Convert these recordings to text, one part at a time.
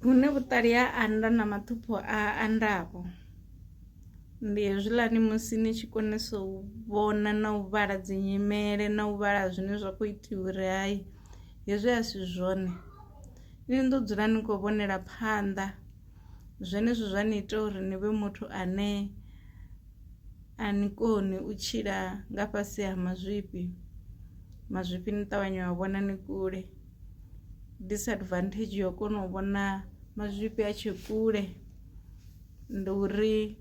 hune vhuṱali ha anda na maṱhupho a andaho ndi hezwiḽani musi ni tshi konesa u vhona na u vhala dzi nyimele na u vhala zwine zwa khou itiwa uri hayi hezwi a si zwone ni ḓo dzula ni khou vhonela phanḓa zwenezwo zwa ni ita uri ni vhe muthu ane a ni koni u tshila nga fhasi ha mazwifhi ni ṱavhanya wa vhona ni kule. Disadvantage yo kona u vhona mazwifhi a tshe kule ndi uri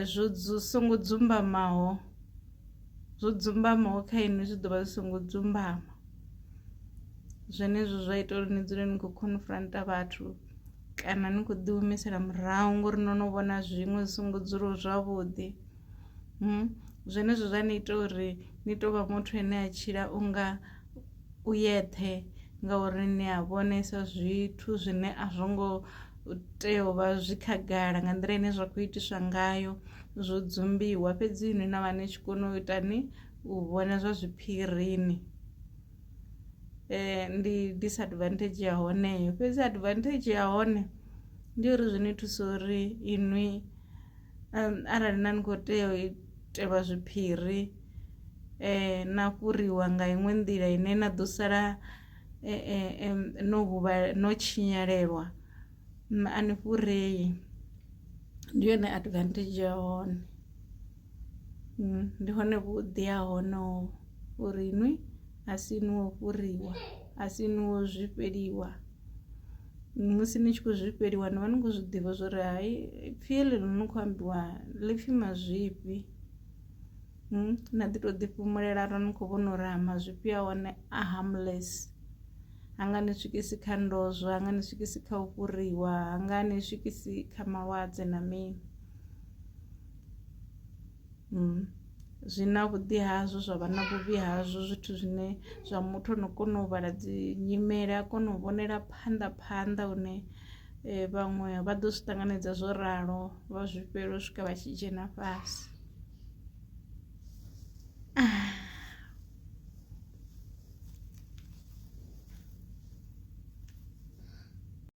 zwo songo dzumbamaho kha ini zwi ḓo vha zwi songo dzumbama zwenezwo zwa ita uri ni dzule ni khou confront vhathu kana ni khou ḓi humisela murahu ngori no no vhona zwiṅwe zwi songo dzulaho zwavhuḓi. Zwenezwo zwa ni ita uri ni tou vha muthu ane a tshila unga u yeṱhe ngauri ni a vhonesa zwithu zwine a zwo ngo tea u vha zwi khagala nga nḓila ine zwa khou itiswa ngayo zwo dzumbiwa fhedzi ni na vha ni tshi kona u ita ni u vhona zwa zwiphirini. Ndi disadvantage ya honeyo fhedzi advantage ya hone ndi uri zwi ni thusa uri inwi arali na ni khou tea u itelwa zwiphiri na fhuriwa nga iṅwe nḓila ine na ḓo sala no tshinyalelwa a ni fhurei ndi yone advantage ya hone ndi hone vhuḓi ha hone uri inwi a si ni wo fhuriwa a si ni wo zwifheliwa musi ni tshi khou zwifheliwa ni vha ni khou zwi ḓivha zwo ri hai pfhi heḽi no khou ambiwa ḽi pfhi mazwifhi na ḓi tou ḓifhumulela ra ni khou vhona uri ha mazwifhi a hone a harmless ha nga ni swikisi kha ndozwo ha nga ni swikisi kha u fhuriwa ha nga ni swikisi kha malwadze na mini zwi na vhuḓi hazwo zwa vha na vhuvhi hazwo zwithu zwine zwa muthu ano kona u vhala dzi nyimele a kona u vhonela phanḓa hune vhaṅwe vha ḓo zwi ṱanganedza zwo ralo vha zwifhela u swika vha tshi dzhena fhasi.